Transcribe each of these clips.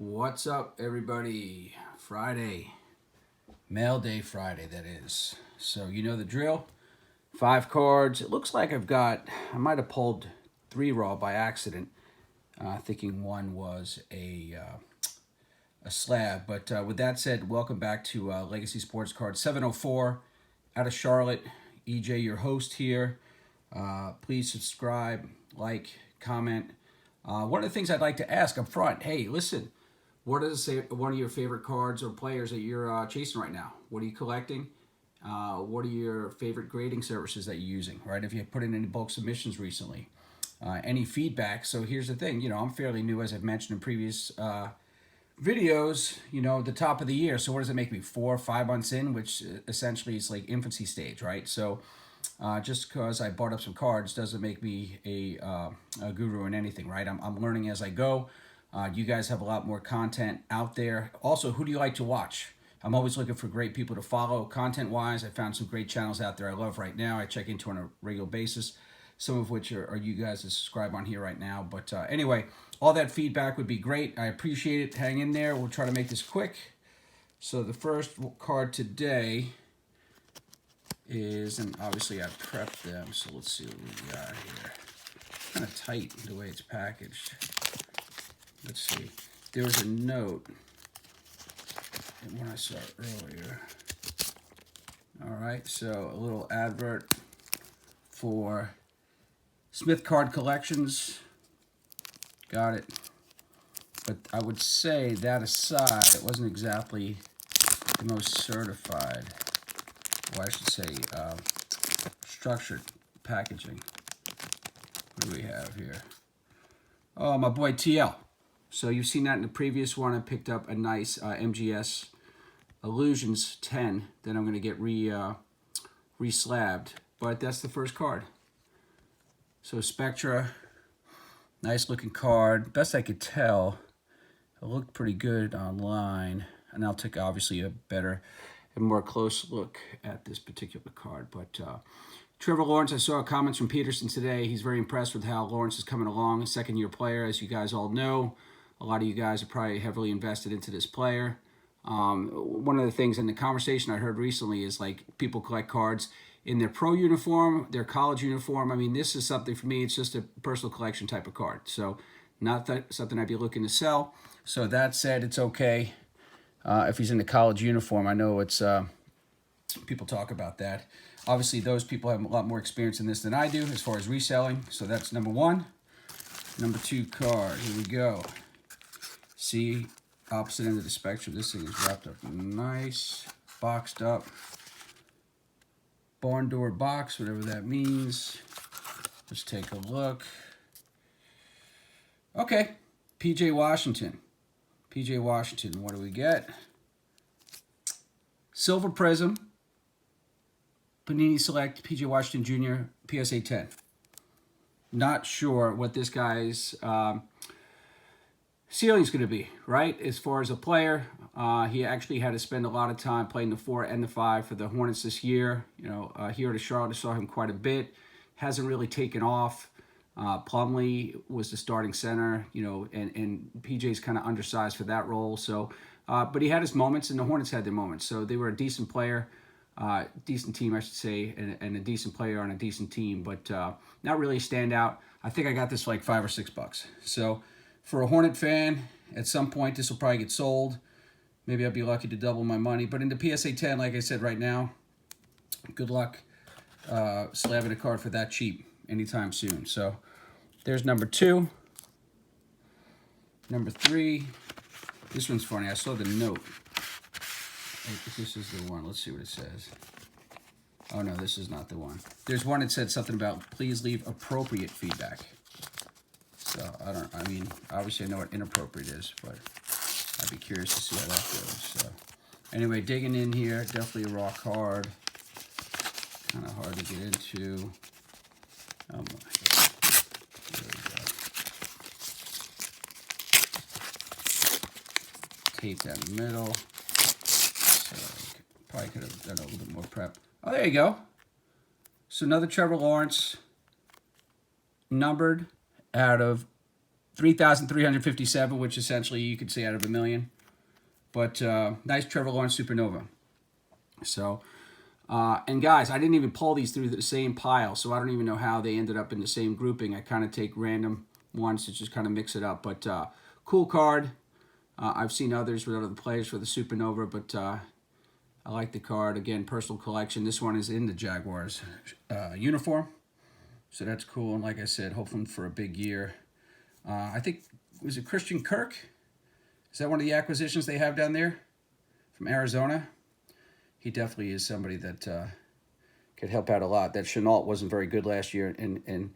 What's up, everybody? Friday, mail day Friday, that is. So, you know the drill. 5 cards. It looks like I might have pulled 3 raw by accident, thinking one was a slab. But with that said, welcome back to Legacy Sports Card 704 out of Charlotte. EJ, your host here. Please subscribe, like, comment. One of the things I'd like to ask up front, hey, listen, what is one of your favorite cards or players that you're chasing right now? What are you collecting? What are your favorite grading services that you're using, right? If you put in any bulk submissions recently, any feedback. So here's the thing, I'm fairly new, as I've mentioned in previous videos, the top of the year. So what does it make me, 4 or 5 months in, which essentially is like infancy stage, right? So just because I bought up some cards doesn't make me a guru in anything, right? I'm learning as I go. You guys have a lot more content out there. Also, who do you like to watch? I'm always looking for great people to follow content-wise. I found some great channels out there I love right now. I check into on a regular basis, some of which are you guys that subscribe on here right now. But anyway, all that feedback would be great. I appreciate it. Hang in there. We'll try to make this quick. So the first card today is, and obviously I prepped them, so let's see what we got here. Kind of tight the way it's packaged. Let's see. There was a note when I saw it earlier. All right, so a little advert for Smith Card Collections. Got it. But I would say that aside, it wasn't exactly the most certified, or I should say structured packaging. What do we have here? Oh, my boy TL. So you've seen that in the previous one. I picked up a nice MGS Illusions 10 that I'm going to get re-slabbed. But that's the first card. So Spectra, nice looking card. Best I could tell, it looked pretty good online. And I'll take obviously a better and more close look at this particular card. But Trevor Lawrence, I saw comments from Peterson today. He's very impressed with how Lawrence is coming along, a second-year player, as you guys all know. A lot of you guys are probably heavily invested into this player. One of the things in the conversation I heard recently is like people collect cards in their pro uniform, their college uniform. I mean, this is something for me. It's just a personal collection type of card. So not something I'd be looking to sell. So that said, it's okay if he's in the college uniform. I know it's people talk about that. Obviously, those people have a lot more experience in this than I do as far as reselling. So that's number 1. Number 2 card. Here we go. See, opposite end of the spectrum. This thing is wrapped up nice, boxed up. Barn door box, whatever that means. Let's take a look. Okay, PJ Washington. PJ Washington, what do we get? Silver Prism. Panini Select, PJ Washington Jr., PSA 10. Not sure what this guy's ceiling's going to be, right? As far as a player, he actually had to spend a lot of time playing the 4 and the 5 for the Hornets this year. Here at Charlotte, I saw him quite a bit. Hasn't really taken off. Plumlee was the starting center, and PJ's kind of undersized for that role. So, but he had his moments, and the Hornets had their moments. So they were a decent player, decent team, I should say, and a decent player on a decent team, but not really a standout. I think I got this for like $5 or $6. So for a Hornet fan, at some point this will probably get sold. Maybe I'll be lucky to double my money. But in the PSA 10, like I said, right now, good luck slabbing a card for that cheap anytime soon. So there's number 2. Number 3. This one's funny. I saw the note. This is the one. Let's see what it says. Oh, no, this is not the one. There's one that said something about please leave appropriate feedback. So, obviously I know what inappropriate is, but I'd be curious to see how that goes. So, anyway, digging in here, definitely a raw card. Kind of hard to get into. Oh, my God. There we go. Tape down the middle. So, probably could have done a little bit more prep. Oh, there you go. So, another Trevor Lawrence, numbered out of 3,357, which essentially you could say out of a million. But nice Trevor Lawrence Supernova. So, and guys, I didn't even pull these through the same pile, so I don't even know how they ended up in the same grouping. I kind of take random ones to just kind of mix it up. But cool card. I've seen others with other players for the Supernova, but I like the card. Again, personal collection. This one is in the Jaguars uniform, so that's cool. And like I said, hoping for a big year. I think, was it Christian Kirk? Is that one of the acquisitions they have down there from Arizona? He definitely is somebody that could help out a lot. That Chenault wasn't very good last year. And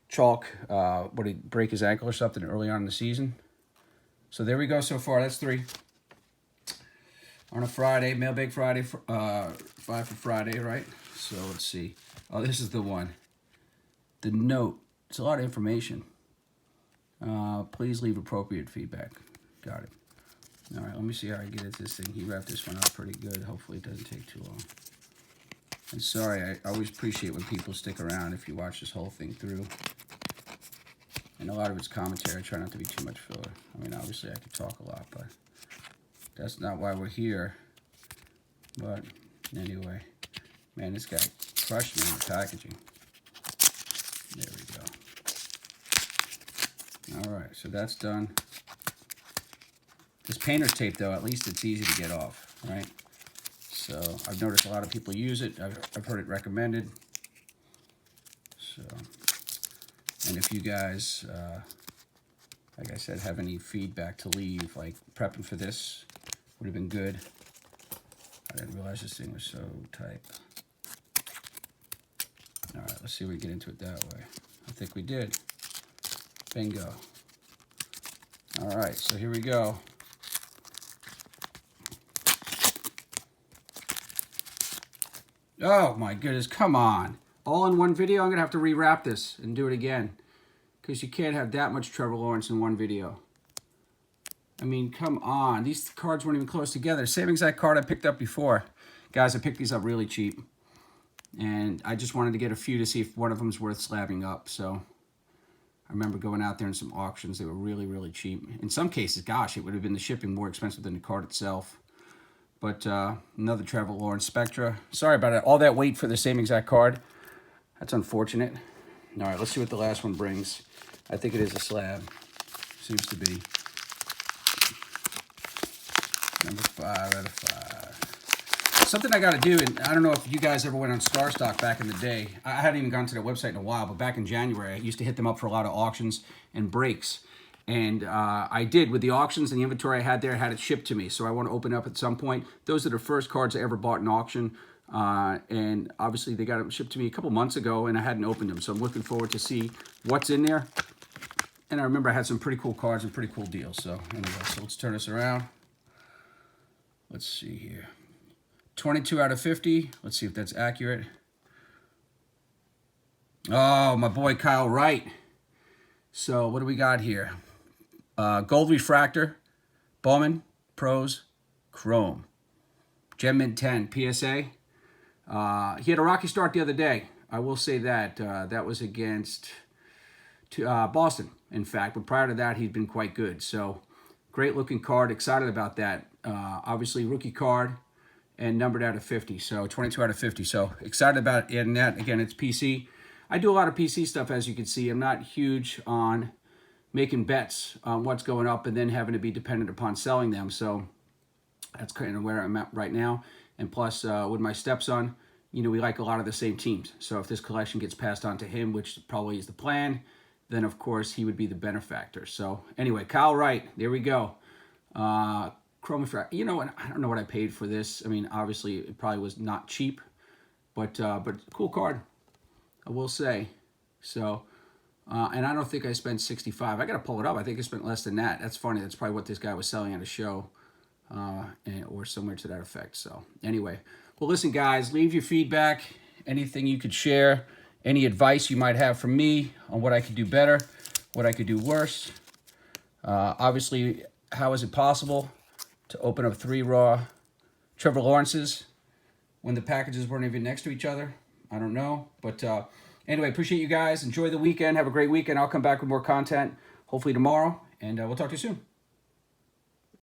Chalk, what, did he break his ankle or something early on in the season? So there we go so far. That's 3. On a Friday, Mailbag Friday, 5 for Friday, right? So let's see. Oh, this is the one. The note. It's a lot of information. Please leave appropriate feedback. Got it. All right, let me see how I get at this thing. He wrapped this one up pretty good. Hopefully it doesn't take too long. And sorry, I always appreciate when people stick around if you watch this whole thing through. And a lot of it's commentary. I try not to be too much filler. I mean, obviously I could talk a lot, but that's not why we're here. But anyway, man, this guy crushed me in the packaging. There we go. All right, so that's done. This painter's tape, though, at least it's easy to get off, right? So I've noticed a lot of people use it. I've heard it recommended. So, and if you guys, like I said, have any feedback to leave, like prepping for this would have been good. I didn't realize this thing was so tight. All right, let's see if we get into it that way. I think we did. Bingo. All right, so here we go. Oh my goodness, come on. All in one video? I'm gonna have to rewrap this and do it again, because you can't have that much Trevor Lawrence in one video. I mean, come on. These cards weren't even close together. Same exact card I picked up before. Guys, I picked these up really cheap. And I just wanted to get a few to see if one of them's worth slabbing up. So I remember going out there in some auctions. They were really, really cheap. In some cases, gosh, it would have been the shipping more expensive than the card itself. But another Trevor Lawrence Spectra. Sorry about it. All that wait for the same exact card. That's unfortunate. All right, let's see what the last one brings. I think it is a slab. Seems to be. Number 5 out of 5. Something I got to do, and I don't know if you guys ever went on Star Stock back in the day. I hadn't even gone to their website in a while, but back in January, I used to hit them up for a lot of auctions and breaks. And I did with the auctions and the inventory I had there. I had it shipped to me, so I want to open up at some point. Those are the first cards I ever bought in auction, and obviously they got them shipped to me a couple months ago, and I hadn't opened them, so I'm looking forward to see what's in there. And I remember I had some pretty cool cards and pretty cool deals. So anyway, so let's turn this around. Let's see here. 22 out of 50. Let's see if that's accurate. Oh, my boy Kyle Wright. So what do we got here? Gold Refractor, Bowman, Pros, Chrome. Gem Mint 10, PSA. He had a rocky start the other day. I will say that. That was against Boston, in fact. But prior to that, he'd been quite good. So great looking card. Excited about that. Obviously, rookie card and numbered out of 50. So 22 out of 50. So excited about it. And that, again, it's PC. I do a lot of PC stuff, as you can see. I'm not huge on making bets on what's going up and then having to be dependent upon selling them. So that's kind of where I'm at right now. And plus, with my stepson, you know, we like a lot of the same teams. So if this collection gets passed on to him, which probably is the plan, then of course he would be the benefactor. So anyway, Kyle Wright, there we go. Chrome Refractor. You know, I don't know what I paid for this. I mean, obviously it probably was not cheap, but cool card, I will say. So, and I don't think I spent 65. I got to pull it up. I think I spent less than that. That's funny. That's probably what this guy was selling at a show, or somewhere to that effect. So anyway, well, listen, guys, leave your feedback, anything you could share, any advice you might have from me on what I could do better, what I could do worse. Obviously, how is it possible to open up 3 raw Trevor Lawrences when the packages weren't even next to each other? I don't know. But anyway, appreciate you guys. Enjoy the weekend. Have a great weekend. I'll come back with more content. hopefully tomorrow, and we'll talk to you soon.